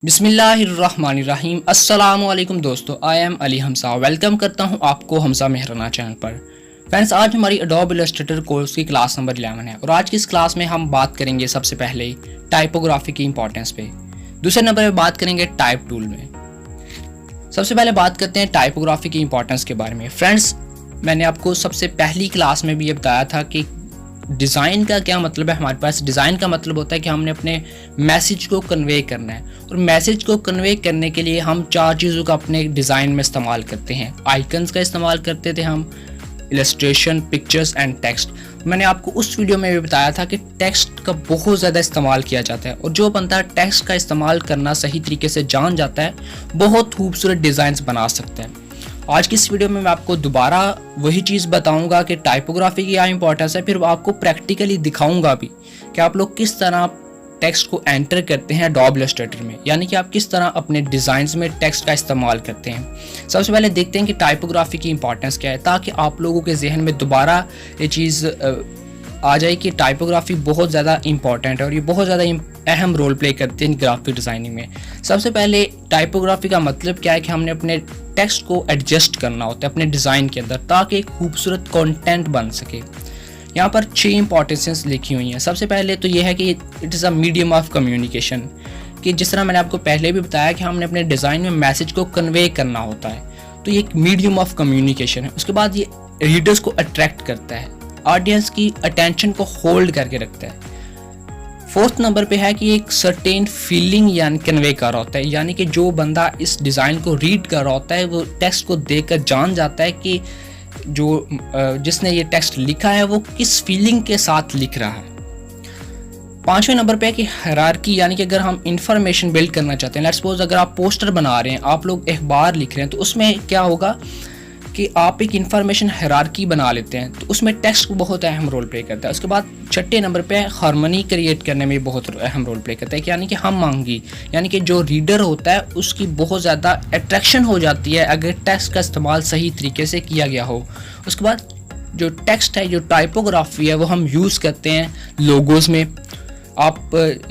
बिस्मिल्लाहिर्रहमानिर्रहीम। अस्सलामुअलैकुम दोस्तों, आई एम अली हमसा। वेलकम करता हूं आपको हमसा मेहराना चैनल पर। फ्रेंड्स, आज हमारी एडोब इलस्ट्रेटर कोर्स की क्लास नंबर 11 है और आज की इस क्लास में हम बात करेंगे सबसे पहले टाइपोग्राफी की इंपॉर्टेंस पे। दूसरे नंबर पे बात करेंगे टाइप टूल में। सबसे पहले बात करते हैं टाइपोग्राफी की इंपॉर्टेंस के बारे में। फ्रेंड्स, मैंने आपको सबसे पहली क्लास में भी ये बताया था कि डिज़ाइन का क्या मतलब है। हमारे पास डिज़ाइन का मतलब होता है कि हमने अपने मैसेज को कन्वे करना है और मैसेज को कन्वे करने के लिए हम चार चीज़ों का अपने डिज़ाइन में इस्तेमाल करते हैं। आइकन्स का इस्तेमाल करते थे हम, इलस्ट्रेशन, पिक्चर्स एंड टेक्स्ट। मैंने आपको उस वीडियो में भी बताया था कि टेक्स्ट का बहुत ज़्यादा इस्तेमाल किया जाता है और जो बंदा टेक्स्ट का इस्तेमाल करना सही तरीके से जान जाता है बहुत खूबसूरत डिज़ाइंस बना सकता है। आज की इस वीडियो में मैं आपको दोबारा वही चीज़ बताऊंगा कि टाइपोग्राफी की क्या इंपॉर्टेंस है, फिर आपको प्रैक्टिकली दिखाऊंगा भी कि आप लोग किस तरह टेक्स्ट को एंटर करते हैं एडोब इलस्ट्रेटर में, यानी कि आप किस तरह अपने डिज़ाइंस में टेक्स्ट का इस्तेमाल करते हैं। सबसे पहले देखते हैं कि टाइपोग्राफी की इंपॉर्टेंस क्या है, ताकि आप लोगों के जहन में दोबारा ये चीज़ आ जाए कि टाइपोग्राफी बहुत ज़्यादा इंपॉर्टेंट है और ये बहुत ज़्यादा अहम रोल प्ले करते हैं ग्राफिक डिज़ाइनिंग में। सबसे पहले टाइपोग्राफी का मतलब क्या है कि हमने अपने टेक्स्ट को एडजस्ट करना होता है अपने डिज़ाइन के अंदर, ताकि एक खूबसूरत कंटेंट बन सके। यहाँ पर 6 इंपॉर्टेंसेस लिखी हुई हैं। सबसे पहले तो ये है कि it is a medium of communication, कि जिस तरह मैंने आपको पहले भी बताया कि हमने अपने डिज़ाइन में मैसेज को कन्वे करना होता है, तो ये एक मीडियम ऑफ कम्युनिकेशन है। उसके बाद ये रीडर्स को अट्रैक्ट करता है, ऑडियंस की अटेंशन को होल्ड करके रखता है। 4th नंबर पे है कि एक सर्टेन फीलिंग यानी कन्वे कर रहा होता है, यानी कि जो बंदा इस डिज़ाइन को रीड कर रहा होता है वो टेक्स्ट को देखकर जान जाता है कि जो जिसने ये टेक्स्ट लिखा है वो किस फीलिंग के साथ लिख रहा है। 5वें नंबर पे है कि हायरार्की, यानी कि अगर हम इंफॉर्मेशन बिल्ड करना चाहते हैं, लेट्स सपोज अगर आप पोस्टर बना रहे हैं, आप लोग अखबार लिख रहे हैं, तो उसमें क्या होगा कि आप एक इन्फॉर्मेशन हायरार्की बना लेते हैं, तो उसमें टेक्स्ट को बहुत अहम रोल प्ले करता है। उसके बाद 6ठे नंबर पे हार्मनी क्रिएट करने में बहुत अहम रोल प्ले करता है, यानी कि हम मांगी, यानी कि जो रीडर होता है उसकी बहुत ज़्यादा अट्रैक्शन हो जाती है अगर टेक्स्ट का इस्तेमाल सही तरीके से किया गया हो। उसके बाद जो टेक्स्ट है, जो टाइपोग्राफी है, वो हम यूज़ करते हैं लोगोज़ में। आप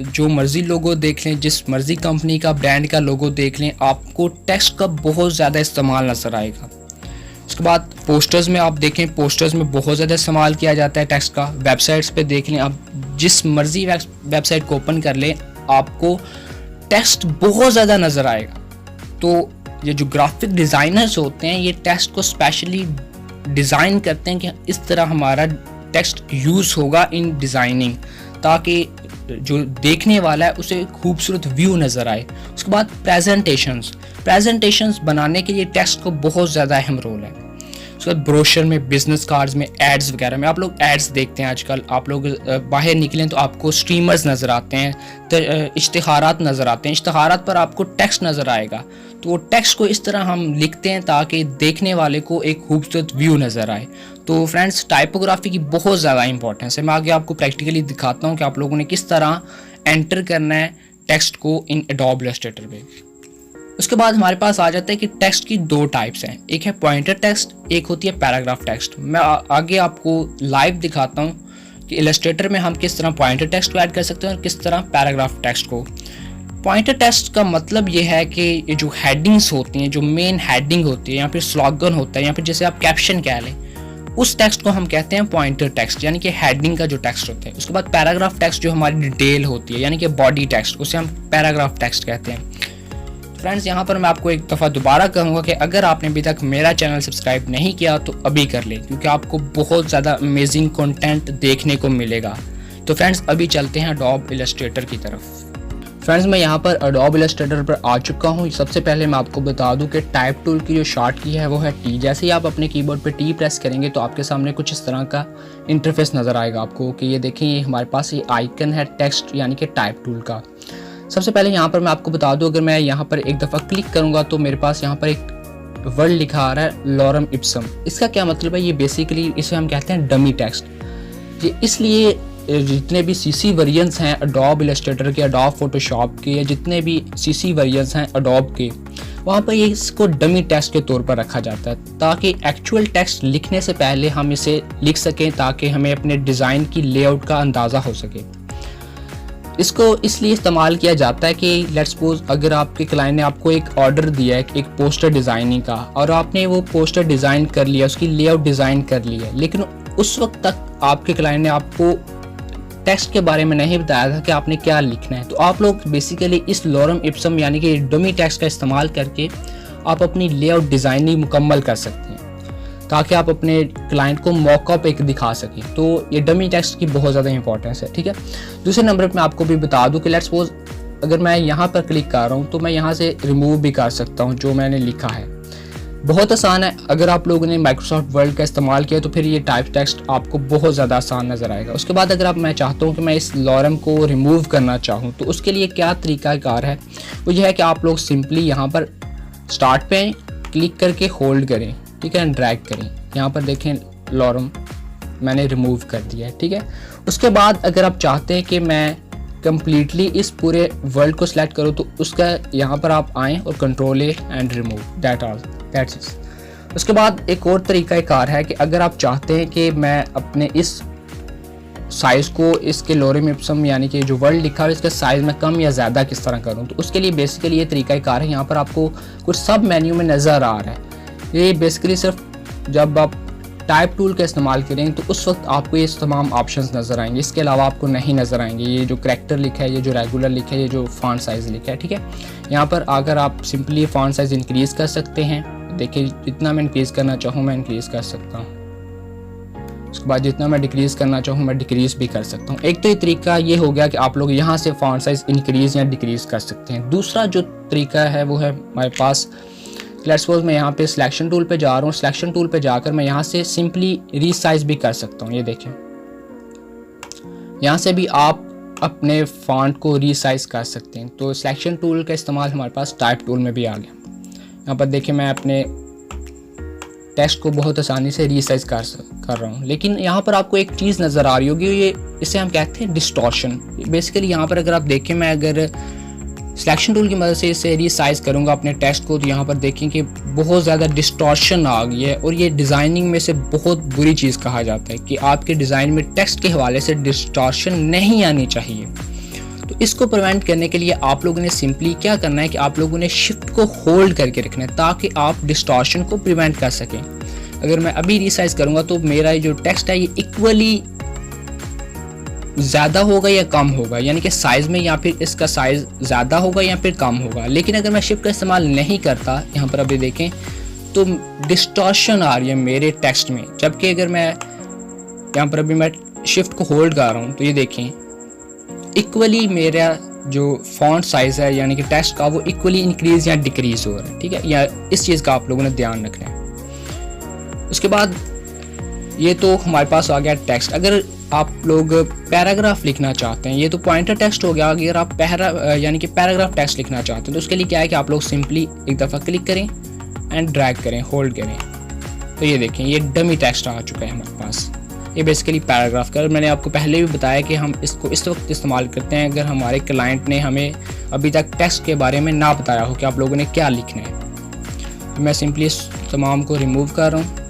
जो मर्ज़ी लोगो देख लें, जिस मर्ज़ी कंपनी का ब्रांड का लोगो देख लें, आपको टेक्स्ट का बहुत ज़्यादा इस्तेमाल नज़र आएगा। उसके बाद पोस्टर्स में आप देखें, पोस्टर्स में बहुत ज़्यादा इस्तेमाल किया जाता है टेक्स्ट का। वेबसाइट्स पे देख लें, आप जिस मर्ज़ी वेबसाइट को ओपन कर लें, आपको टेक्स्ट बहुत ज़्यादा नज़र आएगा। तो ये जो ग्राफिक डिज़ाइनर्स होते हैं, ये टेक्स्ट को स्पेशली डिज़ाइन करते हैं कि इस तरह हमारा टेक्स्ट यूज़ होगा इन डिज़ाइनिंग, ताकि जो देखने वाला है उसे खूबसूरत व्यू नज़र आए। उसके बाद प्रेजेंटेशंस बनाने के लिए टेक्स्ट को बहुत ज़्यादा अहम रोल है। उसके बाद ब्रोशर में, बिजनेस कार्ड्स में, एड्स वगैरह में, आप लोग एड्स देखते हैं आजकल, आप लोग बाहर निकलें तो आपको स्ट्रीमर्स नज़र आते हैं, तो इश्तिहारात नज़र आते हैं, इश्तिहारात पर आपको टेक्स्ट नज़र आएगा। तो वो टेक्स्ट को इस तरह हम लिखते हैं ताकि देखने वाले को एक खूबसूरत व्यू नज़र आए। तो फ्रेंड्स, टाइपोग्राफी की बहुत ज़्यादा इंपॉर्टेंस है। मैं आगे आपको प्रैक्टिकली दिखाता हूँ कि आप लोगों ने किस तरह एंटर करना है टेक्स्ट को इन एडोब इलस्ट्रेटर पे। उसके बाद हमारे पास आ जाता है कि टेक्स्ट की 2 टाइप्स हैं, एक है पॉइंटर टेक्स्ट, एक होती है पैराग्राफ टेक्स्ट। मैं आगे आपको लाइव दिखाता हूँ कि इलस्ट्रेटर में हम किस तरह पॉइंटर टेक्स्ट को ऐड कर सकते हैं और किस तरह पैराग्राफ टेक्स्ट को। पॉइंटर टेक्स्ट का मतलब ये है कि ये जो हेडिंग्स होती हैं, जो मेन हेडिंग होती है या फिर स्लोगन होता है या फिर जैसे आप कैप्शन कह लें, उस टेक्स्ट को हम कहते हैं पॉइंटर टेक्स्ट, यानी कि हेडिंग का जो टेक्स्ट होता है। उसके बाद पैराग्राफ टेक्स्ट जो हमारी डिटेल होती है, यानी कि बॉडी टेक्स्ट, उसे हम पैराग्राफ टेक्स्ट कहते हैं। फ्रेंड्स, यहाँ पर मैं आपको एक दफ़ा दोबारा कहूँगा कि अगर आपने अभी तक मेरा चैनल सब्सक्राइब नहीं किया तो अभी कर लें, क्योंकि आपको बहुत ज़्यादा अमेजिंग कंटेंट देखने को मिलेगा। तो फ्रेंड्स, अभी चलते हैं एडोब इलस्ट्रेटर की तरफ। फ्रेंड्स, मैं यहाँ पर एडोब इलस्ट्रेटर पर आ चुका हूँ। सबसे पहले मैं आपको बता दूँ कि टाइप टूल की जो शॉर्ट की है वो है टी। जैसे ही आप अपने कीबोर्ड पर टी प्रेस करेंगे तो आपके सामने कुछ इस तरह का इंटरफेस नज़र आएगा आपको, कि ये देखें, ये हमारे पास ये आइकन है टेक्स्ट यानी कि टाइप टूल का। सबसे पहले यहाँ पर मैं आपको बता दूँ, अगर मैं यहाँ पर एक दफ़ा क्लिक करूँगा तो मेरे पास यहाँ पर एक वर्ड लिखा आ रहा है, लॉरम इप्सम। इसका क्या मतलब है? ये बेसिकली इसे हम कहते हैं डमी टेक्स्ट। ये इसलिए जितने भी सीसी वेरिएंट्स हैं एडोब इलस्ट्रेटर के, एडोब फोटोशॉप के, या जितने भी सीसी वेरिएंट्स हैं एडोब के, वहाँ पर ये इसको डमी टेक्स्ट के तौर पर रखा जाता है, ताकि एक्चुअल टेक्स्ट लिखने से पहले हम इसे लिख सकें, ताकि हमें अपने डिज़ाइन की लेआउट का अंदाज़ा हो सके। इसको इसलिए इस्तेमाल किया जाता है कि लेट्स सपोज अगर आपके क्लाइंट ने आपको एक ऑर्डर दिया है एक पोस्टर डिज़ाइनिंग का, और आपने वो पोस्टर डिज़ाइन कर लिया, उसकी लेआउट डिज़ाइन कर ली है, लेकिन उस वक्त तक आपके क्लाइंट ने आपको टेक्स्ट के बारे में नहीं बताया था कि आपने क्या लिखना है। तो आप लोग बेसिकली इस लॉरम इप्सम यानी कि डमी टेक्स्ट का इस्तेमाल करके आप अपनी लेआउट डिज़ाइनिंग मुकम्मल कर सकते हैं ताकि आप अपने क्लाइंट को मॉकअप एक दिखा सकें। तो ये डमी टेक्स्ट की बहुत ज़्यादा इंपॉर्टेंस है, ठीक है। दूसरे नंबर पर मैं आपको भी बता दूं कि लेट्स सपोज अगर मैं यहाँ पर क्लिक कर रहा हूँ तो मैं यहाँ से रिमूव भी कर सकता हूँ जो मैंने लिखा है। बहुत आसान है। अगर आप लोगों ने माइक्रोसॉफ्ट वर्ड का इस्तेमाल किया तो फिर ये टाइप टेक्स्ट आपको बहुत ज़्यादा आसान नज़र आएगा। उसके बाद अगर मैं चाहता हूँ कि मैं इस लॉरम को रिमूव करना चाहूँ तो उसके लिए क्या तरीक़ाकार है, वो ये है कि आप लोग सिंपली यहाँ पर स्टार्ट पे क्लिक करके होल्ड करें, ठीक है, ड्रैग करें। यहाँ पर देखें लॉरम मैंने रिमूव कर दिया है, ठीक है। उसके बाद अगर आप चाहते हैं कि मैं कम्प्लीटली इस पूरे वर्ल्ड को सिलेक्ट करूँ तो उसका यहाँ पर आप आएँ और control A and remove, that's it. उसके बाद एक और तरीका कार है कि अगर आप चाहते हैं कि मैं अपने इस साइज़ को इसके लॉरम इप्सम यानी कि जो वर्ल्ड लिखा है इसका साइज़ में कम या ज़्यादा किस तरह करूँ, तो उसके लिए बेसिकली ये तरीका कार है। यहाँ पर आपको कुछ सब मेन्यू में नज़र आ रहा है। ये बेसिकली सिर्फ जब आप टाइप टूल का इस्तेमाल करें तो उस वक्त आपको ये तमाम ऑप्शंस नज़र आएंगे, इसके अलावा आपको नहीं नज़र आएंगे। ये जो करैक्टर लिखा है, ये जो रेगुलर लिखा है, ये जो फॉन्ट साइज़ लिखा है, ठीक है। यहाँ पर अगर आप सिंपली फॉन्ट साइज़ इंक्रीज़ कर सकते हैं, देखिए जितना मैं इंक्रीज़ करना चाहूँ मैं इंक्रीज़ कर सकता हूँ। उसके बाद जितना मैं डिक्रीज़ करना चाहूँ मैं डिक्रीज़ भी कर सकता हूँ। एक तो ये तरीका ये हो गया कि आप लोग यहाँ से फॉन्ट साइज़ इंक्रीज़ या डिक्रीज़ कर सकते हैं। दूसरा जो तरीका है वो है हमारे पास, लेट्स सपोज मैं यहाँ पे सिलेक्शन टूल पे जा रहा हूँ, सिलेक्शन टूल पे जाकर मैं यहाँ से सिंपली रीसाइज भी कर सकता हूँ। ये देखें, यहाँ से भी आप अपने फॉन्ट को रीसाइज कर सकते हैं। तो सिलेक्शन टूल का इस्तेमाल हमारे पास टाइप टूल में भी आ गया। यहाँ पर देखिए मैं अपने टेक्स्ट को बहुत आसानी से रीसाइज कर रहा हूँ, लेकिन यहाँ पर आपको एक चीज़ नज़र आ रही होगी, ये इसे हम कहते हैं डिस्टॉर्शन। बेसिकली यहाँ पर अगर आप देखें, मैं अगर सिलेक्शन टूल की मदद से इसे रीसाइज करूंगा अपने टेक्स्ट को, तो यहाँ पर देखें कि बहुत ज़्यादा डिस्टॉर्शन आ गई है। और ये डिज़ाइनिंग में से बहुत बुरी चीज़ कहा जाता है कि आपके डिज़ाइन में टेक्स्ट के हवाले से डिस्टॉर्शन नहीं आनी चाहिए। तो इसको प्रिवेंट करने के लिए आप लोगों ने सिंपली क्या करना है कि आप लोगों ने शिफ्ट को होल्ड करके रखना है ताकि आप डिस्टॉर्शन को प्रिवेंट कर सकें। अगर मैं अभी रीसाइज करूँगा तो मेरा जो टेक्स्ट है ये इक्वली ज़्यादा होगा या कम होगा, यानी कि साइज़ में, या फिर इसका साइज़ ज़्यादा होगा या फिर कम होगा। लेकिन अगर मैं शिफ्ट का इस्तेमाल नहीं करता, यहाँ पर अभी देखें तो डिस्टॉर्शन आ रही है मेरे टेक्स्ट में। जबकि अगर मैं यहाँ पर अभी मैं शिफ्ट को होल्ड कर रहा हूँ तो ये देखें इक्वली मेरा जो फॉन्ट साइज़ है यानी कि टेक्स्ट का वो इक्वली इंक्रीज़ या डिक्रीज़ हो रहा है, ठीक है। या इस चीज़ का आप लोगों ने ध्यान रखना है। उसके बाद ये तो हमारे पास आ गया टेक्स्ट। अगर आप लोग पैराग्राफ लिखना चाहते हैं, ये तो पॉइंटर टेक्स्ट हो गया। अगर आप यानी कि पैराग्राफ टेक्स्ट लिखना चाहते हैं तो उसके लिए क्या है कि आप लोग सिंपली एक दफ़ा क्लिक करें एंड ड्रैग करें, होल्ड करें, तो ये देखें ये डमी टेक्स्ट आ चुका है हमारे पास। ये बेसिकली पैराग्राफ का, मैंने आपको पहले भी बताया कि हम इसको इस वक्त इस्तेमाल करते हैं अगर हमारे क्लाइंट ने हमें अभी तक टेक्स्ट के बारे में ना बताया हो कि आप लोगों ने क्या लिखना है। तो मैं सिंपली इस तमाम को रिमूव कर रहा हूँ।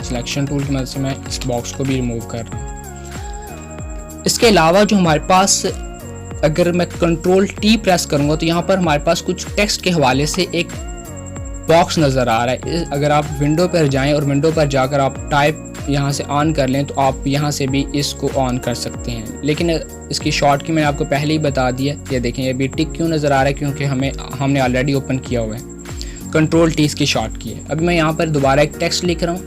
सिलेक्शन टूल की मदद से मैं इस बॉक्स को भी रिमूव कर रहा हूँ। इसके अलावा जो हमारे पास, अगर मैं कंट्रोल टी प्रेस करूँगा तो यहाँ पर हमारे पास कुछ टेक्स्ट के हवाले से एक बॉक्स नज़र आ रहा है। अगर आप विंडो पर जाएं और विंडो पर जाकर आप टाइप यहाँ से ऑन कर लें तो आप यहाँ से भी इसको ऑन कर सकते हैं। लेकिन इसकी शॉर्ट की मैंने आपको पहले ही बता दिया। ये देखें ये भी टिक क्यों नज़र आ रहा है, क्योंकि हमने ऑलरेडी ओपन किया हुआ है। कंट्रोल टी इसकी शॉर्ट की है। अभी मैं यहाँ पर दोबारा एक टेक्स्ट लिख रहा हूँ,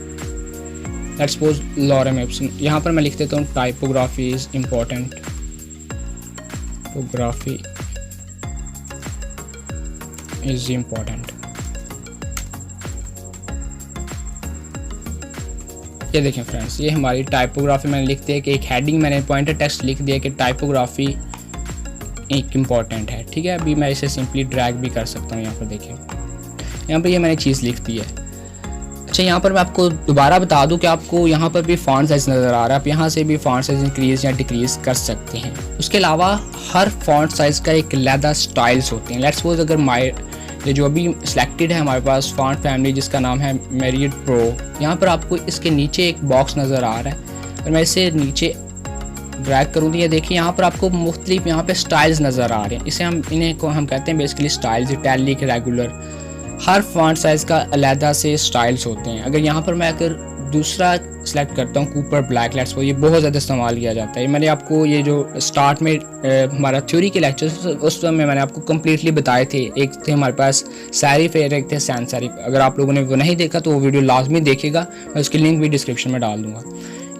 लेट्स सपोज लॉरम इप्सम। यहाँ पर मैं लिख देता हूँ typography is important, typography is important. ये देखें फ्रेंड्स, ये हमारी टाइपोग्राफी मैंने लिख दिया कि एक हेडिंग मैंने पॉइंटर टेक्स्ट लिख दिया कि टाइपोग्राफी एक इम्पॉर्टेंट है, ठीक है। अभी मैं इसे सिंपली ड्रैग भी कर सकता हूँ। यहाँ पर देखिए, यहाँ पर ये मैंने चीज़ लिख दी है। अच्छा, यहाँ पर मैं आपको दोबारा बता दूं कि आपको यहाँ पर भी फॉन्ट साइज़ नज़र आ रहा है, आप यहाँ से भी फॉन्ट साइज़ इंक्रीज़ या डिक्रीज़ कर सकते हैं। उसके अलावा हर फॉन्ट साइज़ का एक अलग स्टाइल्स होते हैं। लेट्स सपोज अगर ये जो अभी सिलेक्टेड है हमारे पास फॉन्ट फैमिली जिसका नाम है मेरिड प्रो, यहाँ पर आपको इसके नीचे एक बॉक्स नज़र आ रहा है। और मैं इसे नीचे ड्रैग करूँ तो ये देखिए यहाँ पर आपको मुख्तलिफ यहाँ पे स्टाइल्स नज़र आ रहे हैं। इसे हम कहते हैं बेसिकली स्टाइल्स, इटैलिक, रेगुलर। हर फॉन्ट साइज़ का अलहदा से स्टाइल्स होते हैं। अगर यहाँ पर मैं दूसरा सेलेक्ट करता हूँ कूपर ब्लैक लेट्स, वो ये बहुत ज़्यादा इस्तेमाल किया जाता है। मैंने आपको ये जो स्टार्ट में हमारा थ्योरी के लेक्चर उस में मैंने आपको कम्प्लीटली बताए थे। एक थे हमारे पास सैरिफ, एक थे सैन सैरिफ। अगर आप लोगों ने वो नहीं देखा तो वो वीडियो लाजमी देखेगा, मैं उसकी लिंक भी डिस्क्रिप्शन में डाल दूँगा।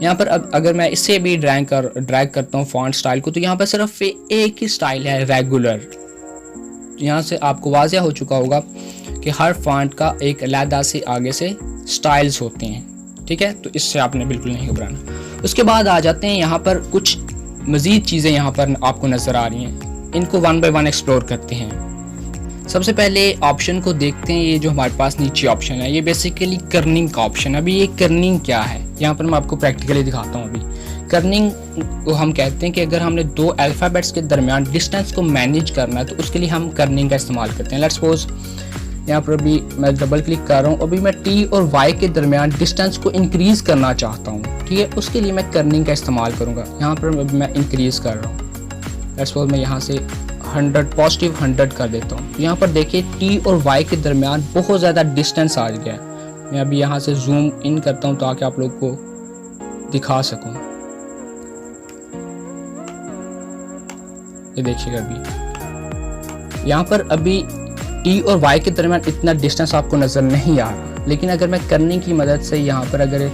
यहाँ पर अब अगर मैं इससे भी ड्रैग करता हूँ फॉन्ट स्टाइल को, तो यहाँ पर सिर्फ एक ही स्टाइल है, रेगुलर। यहाँ से आपको वाज़ह हो चुका होगा कि हर फॉन्ट का एक अलहदा से आगे से स्टाइल्स होते हैं, ठीक है। तो इससे आपने बिल्कुल नहीं घबराना। उसके बाद आ जाते हैं यहाँ पर कुछ मज़ीद चीज़ें यहाँ पर आपको नज़र आ रही हैं, इनको वन बाय वन एक्सप्लोर करते हैं। सबसे पहले ऑप्शन को देखते हैं। ये जो हमारे पास नीचे ऑप्शन है, ये बेसिकली कर्निंग का ऑप्शन है। अभी ये कर्निंग क्या है, यहाँ पर मैं आपको प्रैक्टिकली दिखाता हूँ। अभी कर्निंग को हम कहते हैं कि अगर हमने दो अल्फ़ाबेट्स के दरमियान डिस्टेंस को मैनेज करना है तो उसके लिए हम कर्निंग का इस्तेमाल करते हैं। लेट्स सपोज यहाँ पर अभी मैं डबल क्लिक कर रहा हूँ, अभी मैं टी और वाई के दरमियान डिस्टेंस को इंक्रीज़ करना चाहता हूँ, ठीक है। उसके लिए मैं कर्निंग का इस्तेमाल करूँगा। यहाँ पर अभी मैं इंक्रीज़ कर रहा हूँ। लेट्स सपोज मैं यहाँ से 100 पॉजिटिव 100 कर देता हूँ। यहाँ पर देखिए टी और वाई के दरमियान बहुत ज़्यादा डिस्टेंस आ गया है। मैं अभी यहाँ से जूम इन करता हूँ ताकि आप लोग को दिखा सकूँ। ये देखिएगा अभी यहाँ पर अभी टी और वाई के दरमियान इतना डिस्टेंस आपको नज़र नहीं आ रहा, लेकिन अगर मैं करने की मदद से यहाँ पर अगर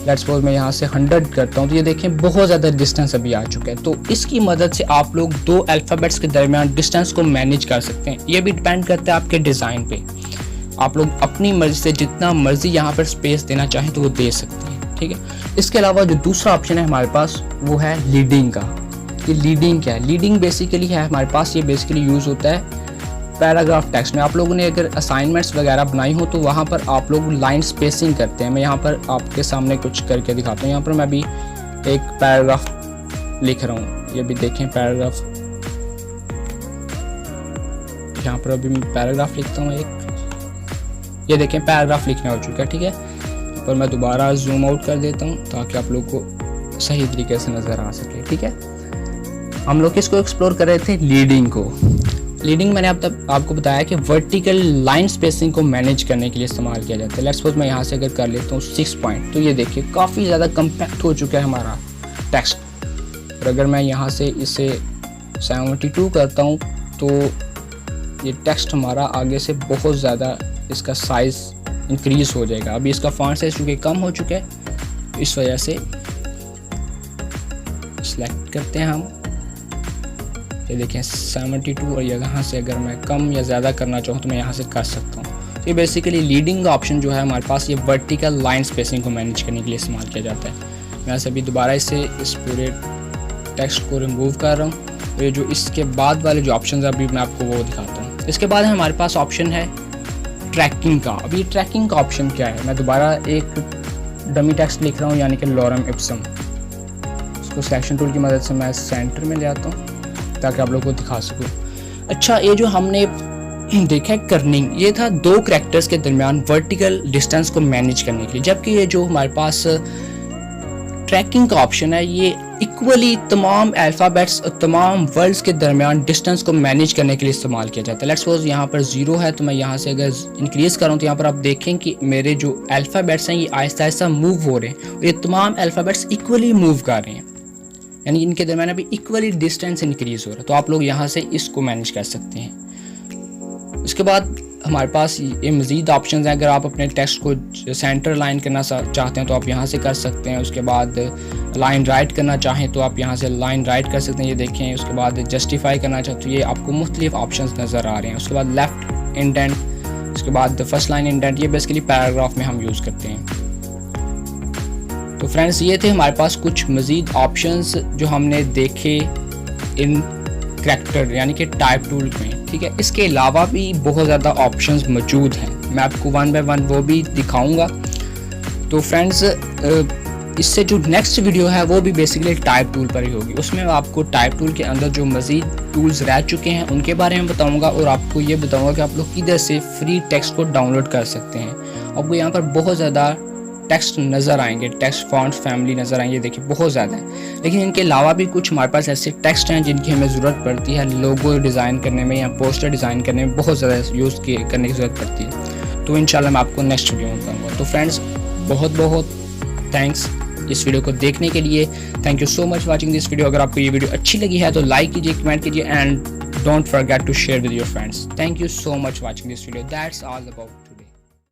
लेट्स सपोज मैं यहाँ से 100 करता हूँ तो ये देखें बहुत ज़्यादा डिस्टेंस अभी आ चुका है। तो इसकी मदद से आप लोग दो अल्फ़ाबेट्स के दरमियान डिस्टेंस को मैनेज कर सकते हैं। ये भी डिपेंड करता है आपके डिज़ाइन पे। आप लोग अपनी मर्ज़ी से जितना मर्ज़ी यहाँ पर स्पेस देना चाहें तो वो दे सकते हैं, ठीक है। इसके अलावा जो दूसरा ऑप्शन है हमारे पास वो है लीडिंग का। ये लीडिंग क्या है? लीडिंग बेसिकली है हमारे पास, ये बेसिकली यूज़ होता है पैराग्राफ टेक्स्ट में। आप लोगों ने अगर असाइनमेंट्स वगैरह बनाई हो तो वहाँ पर आप लोग लाइन स्पेसिंग करते हैं। मैं यहाँ पर आपके सामने कुछ करके दिखाता हूँ। यहाँ पर मैं अभी एक पैराग्राफ लिख रहा हूँ, ये भी देखें पैराग्राफ। यहाँ पर अभी मैं पैराग्राफ लिखता हूँ एक, ये देखें पैराग्राफ लिखना हो चुका है, ठीक है। पर मैं दोबारा जूम आउट कर देता हूँ ताकि आप लोग को सही तरीके से नज़र आ सके, ठीक है। हम लोग इसको एक्सप्लोर कर रहे थे लीडिंग को। लीडिंग मैंने अब तक आपको बताया कि वर्टिकल लाइन स्पेसिंग को मैनेज करने के लिए इस्तेमाल किया जाता है। लेट्स सपोज मैं यहाँ से अगर कर लेता हूँ 6 पॉइंट, तो ये देखिए काफ़ी ज़्यादा कम्पैक्ट हो चुका है हमारा टेक्स्ट। और अगर मैं यहाँ से इसे 72 करता हूँ तो ये टेक्स्ट हमारा आगे से बहुत ज़्यादा इसका साइज़ इंक्रीज़ हो जाएगा। अभी इसका फॉन्ट साइज चूँकि कम हो चुका है, इस वजह से सिलेक्ट करते हैं हम। ये देखें 72, और यहाँ से अगर मैं कम या ज़्यादा करना चाहूँ तो मैं यहाँ से कर सकता हूँ। ये बेसिकली लीडिंग का ऑप्शन जो है हमारे पास, ये वर्टिकल लाइन स्पेसिंग को मैनेज करने के लिए इस्तेमाल किया जाता है। मैं यहाँ से अभी दोबारा इस पूरे टेक्स्ट को रिमूव कर रहा हूँ। ये जो इसके बाद वाले जो ऑप्शन है अभी मैं आपको वो दिखाता हूँ। इसके बाद हमारे पास ऑप्शन है ट्रैकिंग का। अभी ट्रैकिंग का ऑप्शन क्या है, मैं दोबारा एक डमी टेक्स्ट लिख रहा हूँ यानी कि लॉरम इप्सम। इसको सिलेक्शन टूल की मदद से मैं सेंटर में ले आता हूँ ताकि आप लोगों को दिखा सकूँ। अच्छा, ये जो हमने देखा है कर्निंग, ये था दो कैरेक्टर्स के दरमियान वर्टिकल डिस्टेंस को मैनेज करने के लिए। जबकि ये जो हमारे पास ट्रैकिंग का ऑप्शन है, ये इक्वली तमाम अल्फ़ाबेट्स और तमाम वर्ड्स के दरमियान डिस्टेंस को मैनेज करने के लिए इस्तेमाल किया जाता है। लेट्स सपोज यहाँ पर 0 है तो मैं यहाँ से अगर इंक्रीज़ करूँ तो यहाँ पर आप देखें कि मेरे जो अल्फ़ाबेट्स हैं ये आहिस्ता आहिस्ता मूव हो रहे हैं और ये तमाम अल्फ़ाबेट्स इक्वली मूव कर रहे हैं, यानी इनके दरमियान अभी इक्वली डिस्टेंस इंक्रीज़ हो रहा है। तो आप लोग यहाँ से इसको मैनेज कर सकते हैं। उसके बाद हमारे पास ये मज़ीद ऑप्शंस हैं। अगर आप अपने टेक्स्ट को सेंटर लाइन करना चाहते हैं तो आप यहाँ से कर सकते हैं। उसके बाद लाइन राइट करना चाहें तो आप यहाँ से लाइन राइट कर सकते हैं, ये देखें। उसके बाद जस्टिफाई करना चाहें तो ये आपको मुख्तलिफ ऑप्शंस नज़र आ रहे हैं। उसके बाद लेफ़्ट इंडेंट, उसके बाद फर्स्ट लाइन इंडेंट, ये बेसिकली पैराग्राफ में हम यूज़ करते हैं। तो फ्रेंड्स, ये थे हमारे पास कुछ मज़ीद ऑप्शंस जो हमने देखे इन करैक्टर यानी कि टाइप टूल में, ठीक है। इसके अलावा भी बहुत ज़्यादा ऑप्शंस मौजूद हैं, मैं आपको वन बाय वन वो भी दिखाऊंगा। तो फ्रेंड्स, इससे जो नेक्स्ट वीडियो है वो भी बेसिकली टाइप टूल पर ही होगी। उसमें आपको टाइप टूल के अंदर जो मज़ीद टूल्स रह चुके हैं उनके बारे में बताऊंगा और आपको ये बताऊंगा कि आप लोग किधर से फ्री टेक्स्ट को डाउनलोड कर सकते हैं। आपको यहाँ पर बहुत ज़्यादा टेक्स्ट नज़र आएंगे, टेक्स्ट फॉन्ट फैमिली नज़र आएंगे, देखिए बहुत ज़्यादा है। लेकिन इनके अलावा भी कुछ हमारे पास ऐसे टेक्स्ट हैं जिनकी हमें ज़रूरत पड़ती है लोगो डिज़ाइन करने में या पोस्टर डिज़ाइन करने में, बहुत ज़्यादा यूज़ करने की ज़रूरत पड़ती है। तो इंशाल्लाह मैं आपको नेक्स्ट वीडियो में बताऊँगा। तो फ्रेंड्स बहुत बहुत थैंक्स इस वीडियो को देखने के लिए। Thank you so much watching this video. अगर आपको ये वीडियो अच्छी लगी है तो लाइक कीजिए, कमेंट कीजिए and don't forget to share with your friends. Thank you so much watching this video. That's all about.